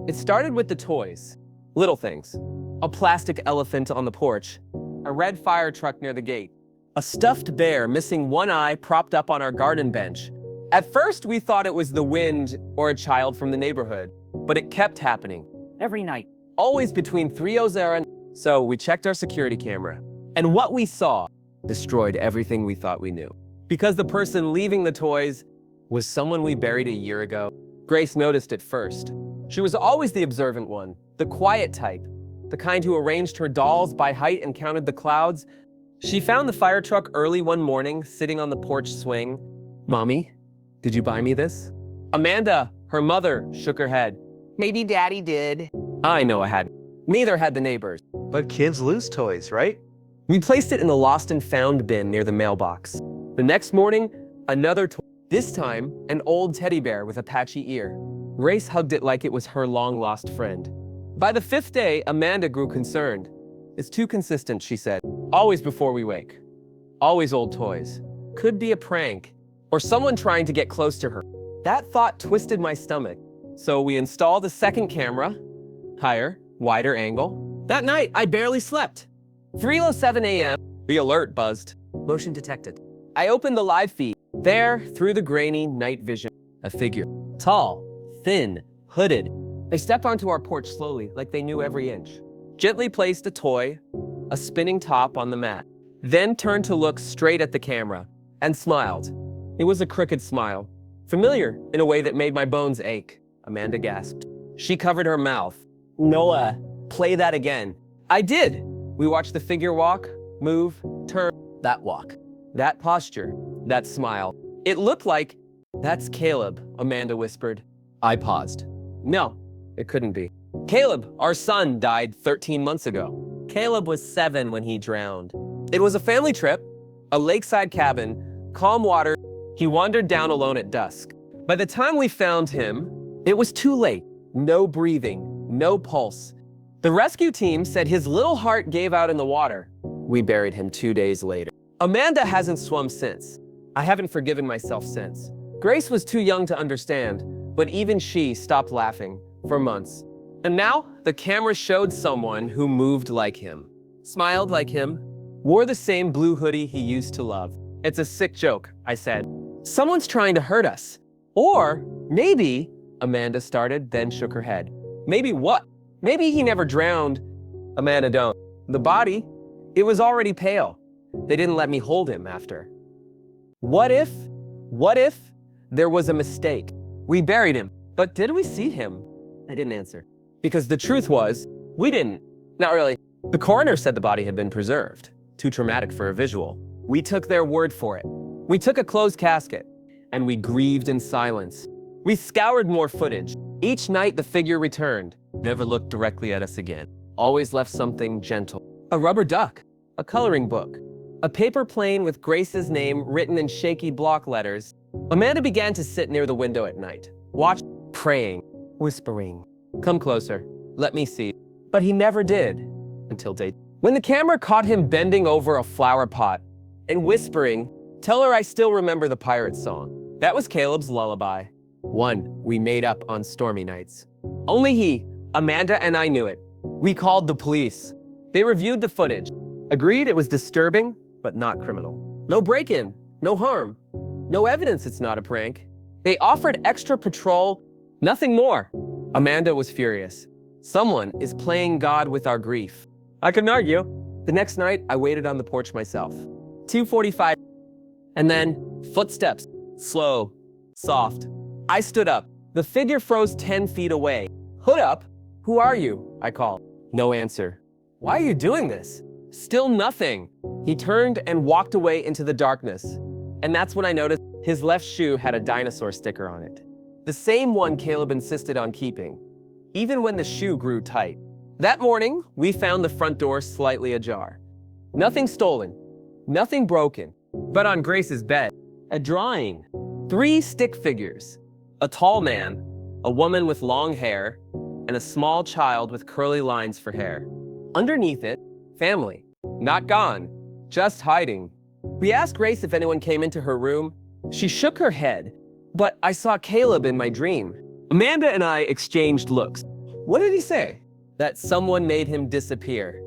It started with the toys. Little things. A plastic elephant on the porch, a red fire truck near the gate, a stuffed bear missing one eye propped up on our garden bench. At first, we thought it was the wind or a child from the neighborhood, but it kept happening. Every night. Always between 3:00 and... So we checked our security camera, and what we saw destroyed everything we thought we knew. Because the person leaving the toys was someone we buried a year ago. Grace noticed it first. She was always the observant one, the quiet type, the kind who arranged her dolls by height and counted the clouds. She found the fire truck early one morning, sitting on the porch swing. "Mommy, did you buy me this?" Amanda, her mother, shook her head. "Maybe Daddy did." I know I hadn't. Neither had the neighbors. But kids lose toys, right? We placed it in the lost and found bin near the mailbox. The next morning, another toy. This time, an old teddy bear with a patchy ear. Grace hugged it like it was her long-lost friend. By the 5th day, Amanda grew concerned. "It's too consistent," she said. "Always before we wake. Always old toys. Could be a prank, or someone trying to get close to her." That thought twisted my stomach. So we installed a second camera, higher, wider angle. That night, I barely slept. 3:07 a.m., the alert buzzed. Motion detected. I opened the live feed. There, through the grainy night vision, a figure. Tall, thin, hooded. They stepped onto our porch slowly, like they knew every inch. Gently placed a toy, a spinning top on the mat. Then turned to look straight at the camera, and smiled. It was a crooked smile. Familiar in a way that made my bones ache. Amanda gasped. She covered her mouth. "Noah, play that again." I did. We watched the figure walk, move, turn. That walk, that posture, that smile. It looked like, "That's Caleb," Amanda whispered. I paused. No, it couldn't be. Caleb, our son, died 13 months ago. Caleb was 7 when he drowned. It was a family trip, a lakeside cabin, calm water. He wandered down alone at dusk. By the time we found him, it was too late. No breathing, no pulse. The rescue team said his little heart gave out in the water. We buried him 2 days later. Amanda hasn't swum since. I haven't forgiven myself since. Grace was too young to understand, but even she stopped laughing for months. And now, the camera showed someone who moved like him, smiled like him, wore the same blue hoodie he used to love. "It's a sick joke," I said. "Someone's trying to hurt us. Or maybe," Amanda started, then shook her head. "Maybe what? Maybe he never drowned." "Amanda, don't. The body, it was already pale. They didn't let me hold him after." What if there was a mistake? We buried him, but did we see him? I didn't answer. Because the truth was, we didn't. Not really. The coroner said the body had been preserved. Too traumatic for a visual. We took their word for it. We took a closed casket, and we grieved in silence. We scoured more footage. Each night the figure returned, never looked directly at us again. Always left something gentle. A rubber duck, a coloring book, a paper plane with Grace's name written in shaky block letters. Amanda began to sit near the window at night, watch, praying, whispering. "Come closer, let me see." But he never did, until day. When the camera caught him bending over a flower pot and whispering, "Tell her I still remember the pirate song." That was Caleb's lullaby. One we made up on stormy nights. Only he, Amanda, and I knew it. We called the police. They reviewed the footage, agreed it was disturbing, but not criminal. No break-in, no harm, no evidence it's not a prank. They offered extra patrol, nothing more. Amanda was furious. Someone is playing God with our grief. I couldn't argue. The next night, I waited on the porch myself. 2:45, and then footsteps, slow, soft. I stood up. The figure froze 10 feet away. "Hood up! Who are you?" I called. No answer. "Why are you doing this?" Still nothing. He turned and walked away into the darkness. And that's when I noticed his left shoe had a dinosaur sticker on it. The same one Caleb insisted on keeping, even when the shoe grew tight. That morning, we found the front door slightly ajar. Nothing stolen, nothing broken, but on Grace's bed, a drawing. 3 stick figures. A tall man, a woman with long hair, and a small child with curly lines for hair. Underneath it, family. Not gone, just hiding. We asked Grace if anyone came into her room. She shook her head, but I saw Caleb in my dream. Amanda and I exchanged looks. What did he say? That someone made him disappear,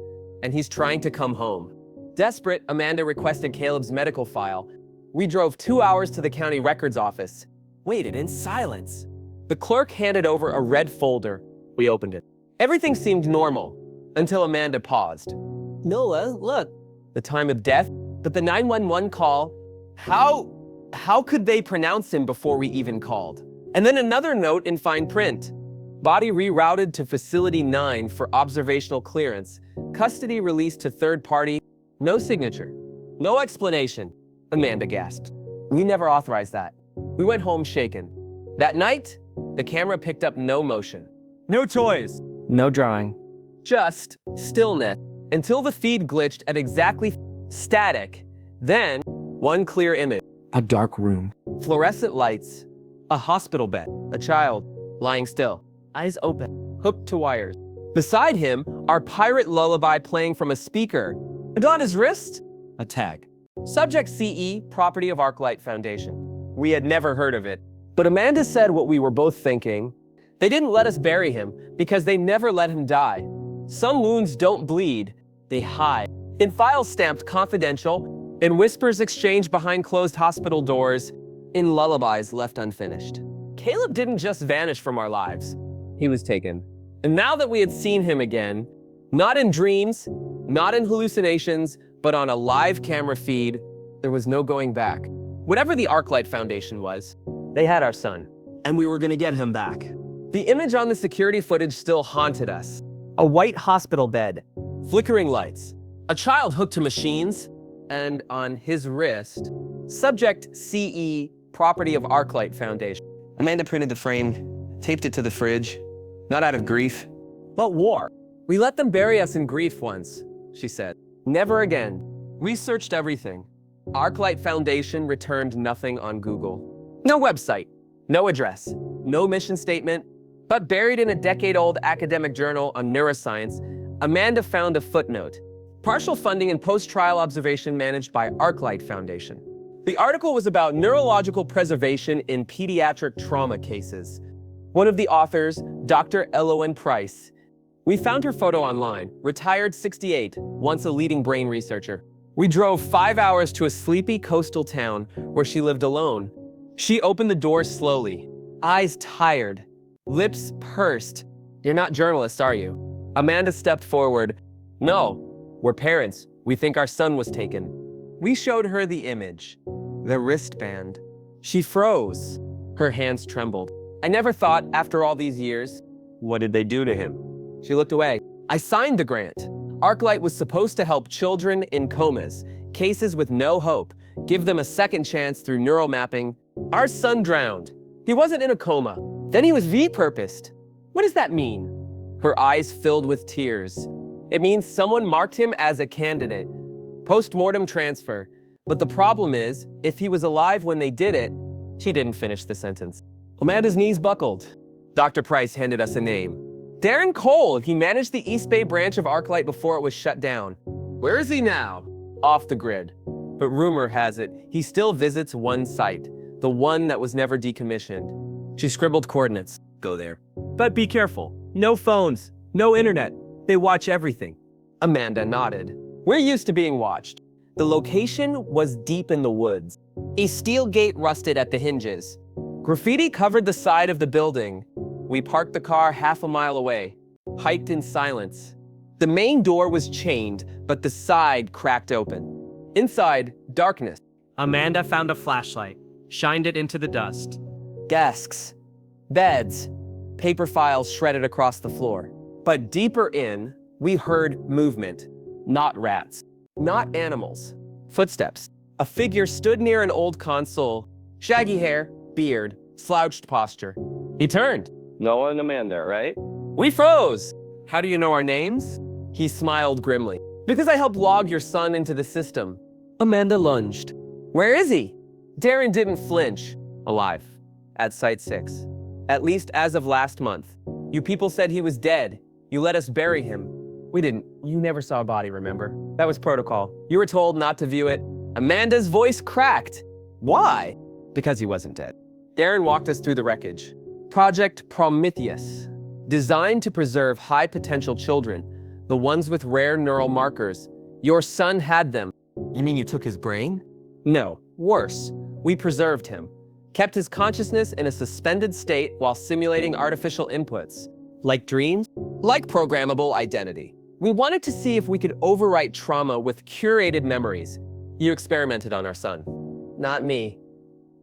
and he's trying to come home. Desperate, Amanda requested Caleb's medical file. We drove 2 hours to the county records office. Waited in silence. The clerk handed over a red folder. We opened it. Everything seemed normal, until Amanda paused. Noah, look. The time of death, but the 911 call. How could they pronounce him before we even called? And then another note in fine print. Body rerouted to Facility 9 for observational clearance. Custody released to third party. No signature. No explanation. Amanda gasped. We never authorized that. We went home shaken. That night, the camera picked up no motion. No toys. No drawing. Just stillness. Until the feed glitched at exactly static. Then, one clear image. A dark room. Fluorescent lights. A hospital bed. A child, lying still. Eyes open. Hooked to wires. Beside him, our pirate lullaby playing from a speaker. And on his wrist, a tag. Subject CE, property of Arclight Foundation. We had never heard of it. But Amanda said what we were both thinking. They didn't let us bury him because they never let him die. Some wounds don't bleed, they hide. In files stamped confidential, in whispers exchanged behind closed hospital doors, in lullabies left unfinished. Caleb didn't just vanish from our lives. He was taken. And now that we had seen him again, not in dreams, not in hallucinations, but on a live camera feed, there was no going back. Whatever the Arclight Foundation was, they had our son, and we were gonna get him back. The image on the security footage still haunted us. A white hospital bed, flickering lights, a child hooked to machines, and on his wrist, subject CE, property of Arclight Foundation. Amanda printed the frame, taped it to the fridge, not out of grief, but war. We let them bury us in grief once, she said. Never again. We searched everything. Arclight Foundation returned nothing on Google. No website, no address, no mission statement, but buried in a decade-old academic journal on neuroscience, Amanda found a footnote. Partial funding and post-trial observation managed by Arclight Foundation. The article was about neurological preservation in pediatric trauma cases. One of the authors, Dr. Elowen Price. We found her photo online, retired 68, once a leading brain researcher. We drove 5 hours to a sleepy coastal town where she lived alone. She opened the door slowly, eyes tired, lips pursed. You're not journalists, are you? Amanda stepped forward. No, we're parents. We think our son was taken. We showed her the image, the wristband. She froze. Her hands trembled. I never thought, after all these years, what did they do to him? She looked away. I signed the grant. Arclight was supposed to help children in comas, cases with no hope, give them a second chance through neural mapping. Our son drowned. He wasn't in a coma. Then he was repurposed. What does that mean? Her eyes filled with tears. It means someone marked him as a candidate. Post-mortem transfer. But the problem is, if he was alive when they did it, she didn't finish the sentence. Amanda's knees buckled. Dr. Price handed us a name. Darren Cole. He managed the East Bay branch of Arclight before it was shut down. Where is he now? Off the grid. But rumor has it, he still visits one site, the one that was never decommissioned. She scribbled coordinates. Go there. But be careful. No phones, no internet. They watch everything. Amanda nodded. We're used to being watched. The location was deep in the woods. A steel gate rusted at the hinges. Graffiti covered the side of the building. We parked the car half a mile away, hiked in silence. The main door was chained, but the side cracked open. Inside, darkness. Amanda found a flashlight, shined it into the dust. Desks, beds, paper files shredded across the floor. But deeper in, we heard movement. Not rats, not animals. Footsteps. A figure stood near an old console. Shaggy hair, beard, slouched posture. He turned. Noah and Amanda, right? We froze. How do you know our names? He smiled grimly. Because I helped log your son into the system. Amanda lunged. Where is he? Darren didn't flinch. Alive. At Site 6. At least as of last month. You people said he was dead. You let us bury him. We didn't. You never saw a body, remember? That was protocol. You were told not to view it. Amanda's voice cracked. Why? Because he wasn't dead. Darren walked us through the wreckage. Project Prometheus. designed to preserve high-potential children, the ones with rare neural markers. Your son had them. You mean you took his brain? No, worse. We preserved him, kept his consciousness in a suspended state while simulating artificial inputs. Like dreams? Like programmable identity. We wanted to see if we could overwrite trauma with curated memories. You experimented on our son. Not me.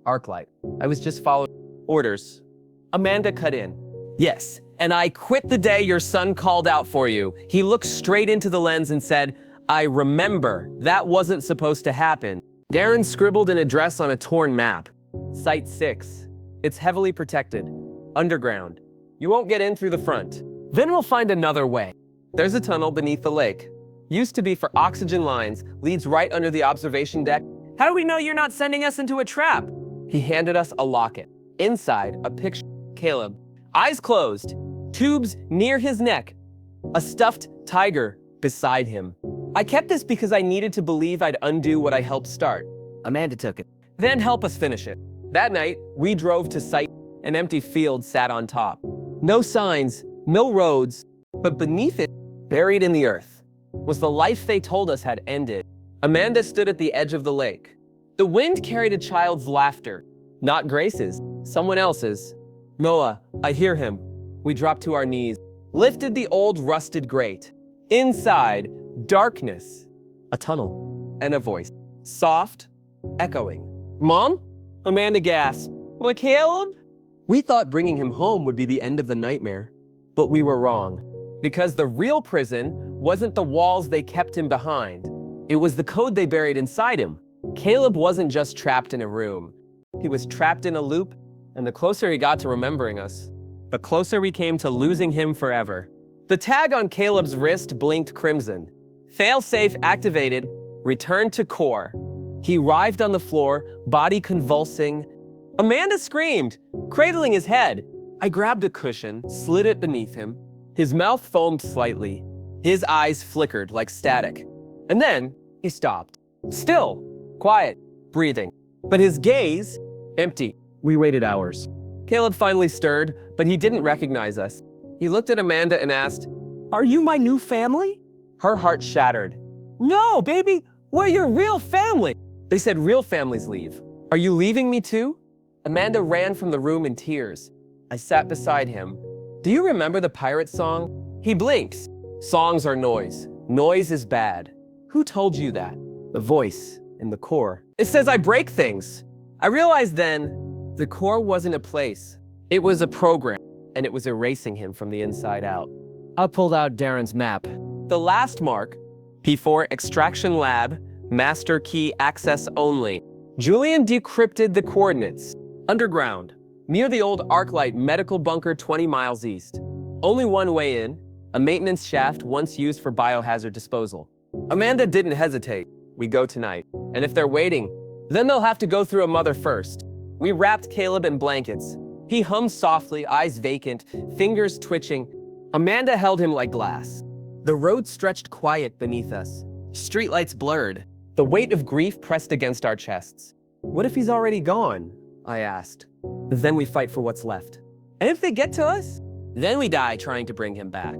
Arclight. I was just following orders. Amanda cut in. Yes, and I quit the day your son called out for you. He looked straight into the lens and said, I remember. That wasn't supposed to happen. Darren scribbled an address on a torn map. Site 6. It's heavily protected. Underground. You won't get in through the front. Then we'll find another way. There's a tunnel beneath the lake. Used to be for oxygen lines, leads right under the observation deck. How do we know you're not sending us into a trap? He handed us a locket. Inside, a picture of Caleb. Eyes closed. Tubes near his neck. A stuffed tiger beside him. I kept this because I needed to believe I'd undo what I helped start. Amanda took it. Then help us finish it. That night, we drove to site. An empty field sat on top. No signs, no roads, but beneath it, buried in the earth, was the life they told us had ended. Amanda stood at the edge of the lake. The wind carried a child's laughter. Not Grace's, someone else's. Noah, I hear him. We dropped to our knees, lifted the old rusted grate. Inside, darkness, a tunnel, and a voice. Soft, echoing. Mom? Amanda gasped. What, Caleb? We thought bringing him home would be the end of the nightmare, but we were wrong. Because the real prison wasn't the walls they kept him behind. It was the code they buried inside him. Caleb wasn't just trapped in a room. He was trapped in a loop, and the closer he got to remembering us, the closer we came to losing him forever. The tag on Caleb's wrist blinked crimson. Failsafe activated, return to core. He writhed on the floor, body convulsing. Amanda screamed, cradling his head. I grabbed a cushion, slid it beneath him. His mouth foamed slightly. His eyes flickered like static. And then he stopped. Still, quiet, breathing. But his gaze, empty. We waited hours. Caleb finally stirred, but he didn't recognize us. He looked at Amanda and asked, Are you my new family? Her heart shattered. No, baby, we're your real family. They said real families leave. Are you leaving me too? Amanda ran from the room in tears. I sat beside him. Do you remember the pirate song? He blinks. Songs are noise. Noise is bad. Who told you that? The voice in the core. It says I break things. I realized then the core wasn't a place. It was a program, and it was erasing him from the inside out. I pulled out Darren's map. The last mark, P4 Extraction Lab, Master Key Access Only. Julian decrypted the coordinates. Underground, near the old Arclight medical bunker 20 miles east. Only one way in, a maintenance shaft once used for biohazard disposal. Amanda didn't hesitate. We go tonight. And if they're waiting, then they'll have to go through a mother first. We wrapped Caleb in blankets. He hummed softly, eyes vacant, fingers twitching. Amanda held him like glass. The road stretched quiet beneath us. Streetlights blurred. The weight of grief pressed against our chests. What if he's already gone? I asked. Then we fight for what's left. And if they get to us? Then we die trying to bring him back.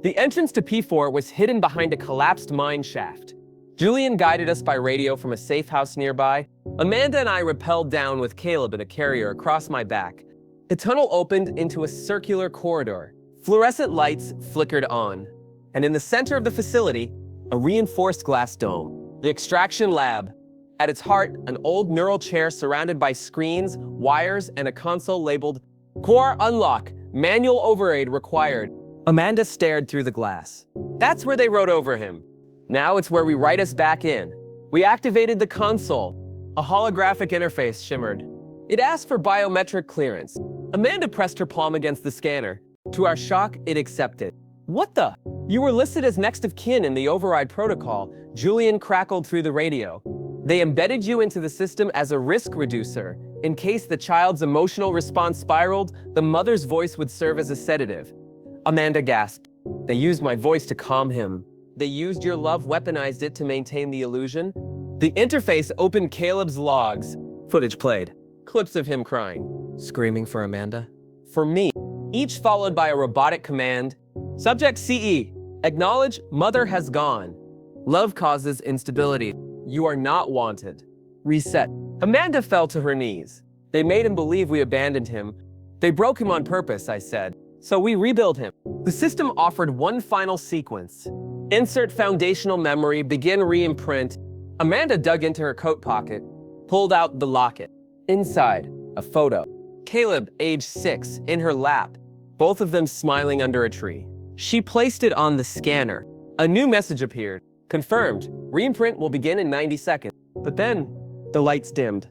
The entrance to P4 was hidden behind a collapsed mine shaft. Julian guided us by radio from a safe house nearby. Amanda and I rappelled down with Caleb in a carrier across my back. The tunnel opened into a circular corridor. Fluorescent lights flickered on. And in the center of the facility, a reinforced glass dome. The extraction lab. At its heart, an old neural chair surrounded by screens, wires, and a console labeled Core Unlock, Manual Override Required. Amanda stared through the glass. That's where they wrote over him. Now it's where we write us back in. We activated the console. A holographic interface shimmered. It asked for biometric clearance. Amanda pressed her palm against the scanner. To our shock, it accepted. What the? You were listed as next of kin in the override protocol. Julian crackled through the radio. They embedded you into the system as a risk reducer. In case the child's emotional response spiraled, the mother's voice would serve as a sedative. Amanda gasped. They used my voice to calm him. They used your love, weaponized it to maintain the illusion. The interface opened Caleb's logs. Footage played. Clips of him crying. Screaming for Amanda. For me. each followed by a robotic command. Subject CE, acknowledge mother has gone. Love causes instability. You are not wanted. Reset. Amanda fell to her knees. They made him believe we abandoned him. They broke him on purpose, I said. So we rebuilt him. The system offered one final sequence. Insert foundational memory, begin re-imprint. Amanda dug into her coat pocket, pulled out the locket. Inside, a photo. Caleb, age 6, in her lap, both of them smiling under a tree. She placed it on the scanner. A new message appeared. Confirmed. Reimprint will begin in 90 seconds. But then, the lights dimmed.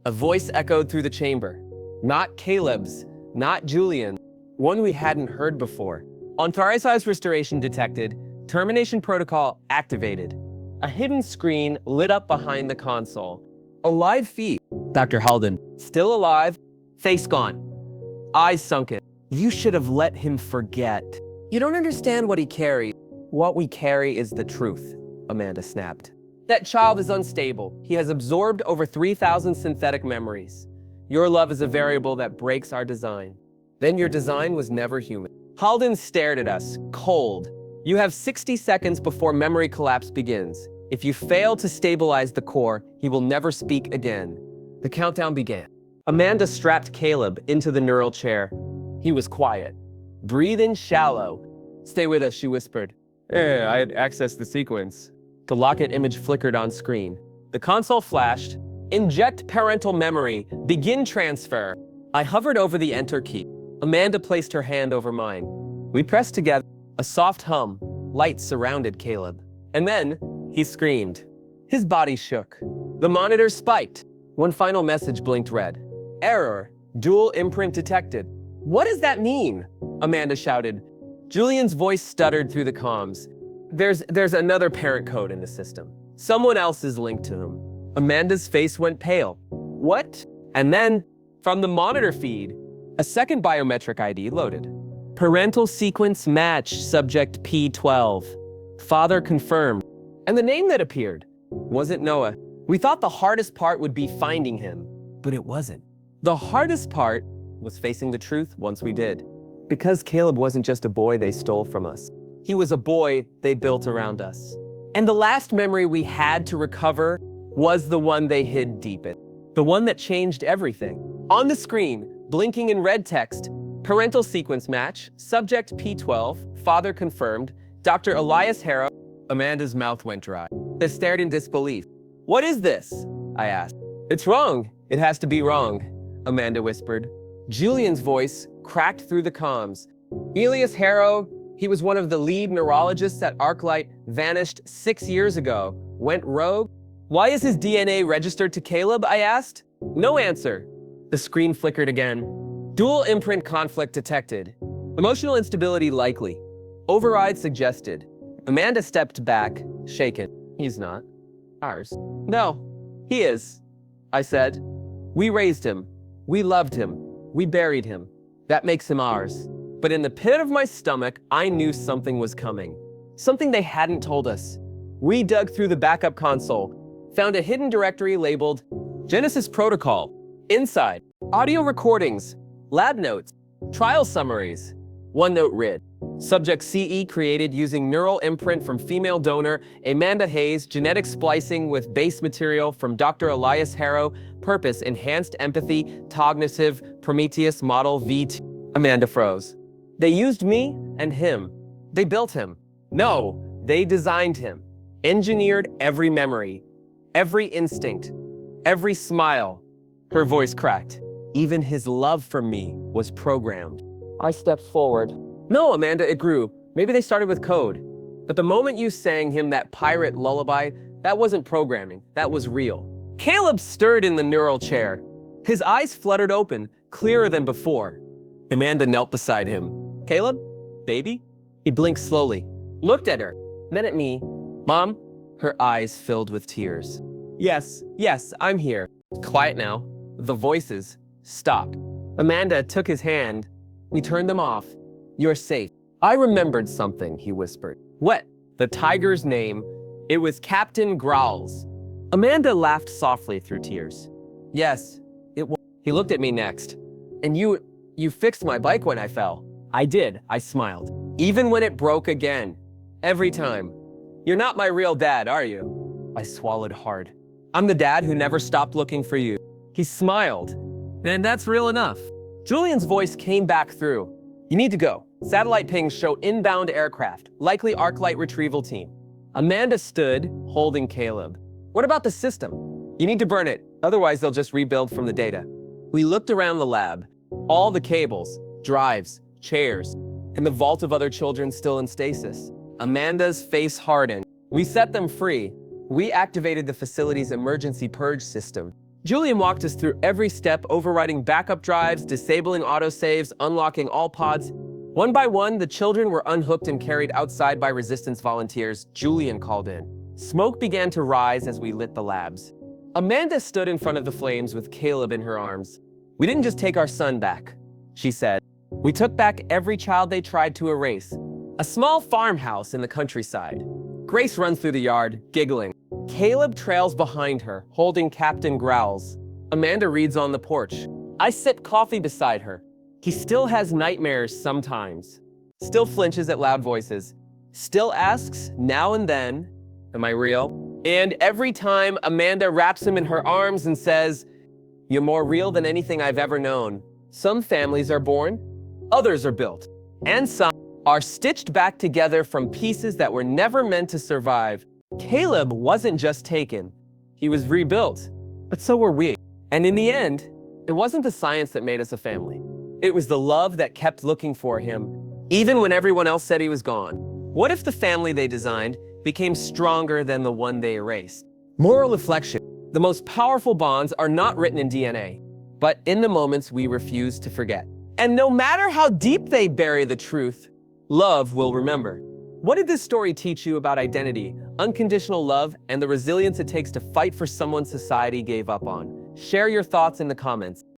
A voice echoed through the chamber. Not Caleb's, not Julian's, one we hadn't heard before. Authorized restoration detected. Termination protocol activated. A hidden screen lit up behind the console. A live feed. Dr. Halden, still alive, face gone. Eyes sunken. You should have let him forget. You don't understand what he carries. What we carry is the truth, Amanda snapped. That child is unstable. He has absorbed over 3,000 synthetic memories. Your love is a variable that breaks our design. Then your design was never human. Halden stared at us, cold. You have 60 seconds before memory collapse begins. If you fail to stabilize the core, he will never speak again. The countdown began. Amanda strapped Caleb into the neural chair. He was quiet. Breathe in shallow. Stay with us, she whispered. I had accessed the sequence. The locket image flickered on screen. The console flashed. Inject parental memory. Begin transfer. I hovered over the enter key. Amanda placed her hand over mine. We pressed together. A soft hum. Light surrounded Caleb. And then, he screamed. His body shook. The monitor spiked. One final message blinked red. Error. Dual imprint detected. What does that mean? Amanda shouted. Julian's voice stuttered through the comms. There's another parent code in the system. Someone else is linked to them. Amanda's face went pale. What? And then, from the monitor feed, a second biometric ID loaded. Parental sequence match, subject P12. Father confirmed. And the name that appeared wasn't Noah. We thought the hardest part would be finding him, but it wasn't. The hardest part was facing the truth once we did. Because Caleb wasn't just a boy they stole from us. He was a boy they built around us. And the last memory we had to recover was the one they hid deep in. The one that changed everything. On the screen, blinking in red text, parental sequence match, subject P12, father confirmed, Dr. Elias Harrow. Amanda's mouth went dry. They stared in disbelief. What is this? I asked. It's wrong. It has to be wrong, Amanda whispered. Julian's voice cracked through the comms. Elias Harrow, he was one of the lead neurologists at ArcLight, vanished 6 years ago, went rogue. Why is his DNA registered to Caleb, I asked. No answer. The screen flickered again. Dual imprint conflict detected. Emotional instability likely. Override suggested. Amanda stepped back, shaken. He's not. Ours. No, he is, I said. We raised him. We loved him. We buried him. That makes him ours. But in the pit of my stomach, I knew something was coming. Something they hadn't told us. We dug through the backup console, found a hidden directory labeled Genesis Protocol. Inside, audio recordings, lab notes, trial summaries. One note read, Subject CE created using neural imprint from female donor Amanda Hayes, genetic splicing with base material from Dr. Elias Harrow, purpose enhanced empathy, cognitive, Prometheus model V2. Amanda froze. They used me and him. They built him. No, they designed him. Engineered every memory, every instinct, every smile. Her voice cracked. Even his love for me was programmed. I stepped forward. No, Amanda, it grew. Maybe they started with code. But the moment you sang him that pirate lullaby, that wasn't programming, that was real. Caleb stirred in the neural chair. His eyes fluttered open, clearer than before. Amanda knelt beside him. Caleb? Baby? He blinked slowly, looked at her, then at me. Mom? Her eyes filled with tears. Yes, I'm here. Quiet now. The voices stopped. Amanda took his hand. We turned them off. You're safe. I remembered something, he whispered. What? The tiger's name. It was Captain Growls. Amanda laughed softly through tears. Yes, it was. He looked at me next. And you fixed my bike when I fell. I did, I smiled. Even when it broke again. Every time. You're not my real dad, are you? I swallowed hard. I'm the dad who never stopped looking for you. He smiled. And that's real enough. Julian's voice came back through. You need to go. Satellite pings show inbound aircraft, likely Arclight retrieval team. Amanda stood, holding Caleb. What about the system? You need to burn it, otherwise they'll just rebuild from the data. We looked around the lab. All the cables, drives, chairs, and the vault of other children still in stasis. Amanda's face hardened. We set them free. We activated the facility's emergency purge system. Julian walked us through every step, overriding backup drives, disabling autosaves, unlocking all pods. One by one, the children were unhooked and carried outside by resistance volunteers. Julian called in. Smoke began to rise as we lit the labs. Amanda stood in front of the flames with Caleb in her arms. We didn't just take our son back, she said. We took back every child they tried to erase. A small farmhouse in the countryside. Grace runs through the yard, giggling. Caleb trails behind her, holding Captain Growls. Amanda reads on the porch. I sip coffee beside her. He still has nightmares sometimes. Still flinches at loud voices. Still asks, now and then, am I real? And every time, Amanda wraps him in her arms and says, you're more real than anything I've ever known. Some families are born, others are built, and some are stitched back together from pieces that were never meant to survive. Caleb wasn't just taken, he was rebuilt, but so were we. And in the end, it wasn't the science that made us a family. It was the love that kept looking for him, even when everyone else said he was gone. What if the family they designed became stronger than the one they erased? Moral reflection. The most powerful bonds are not written in DNA, but in the moments we refuse to forget. And no matter how deep they bury the truth, love will remember. What did this story teach you about identity, unconditional love, and the resilience it takes to fight for someone society gave up on? Share your thoughts in the comments.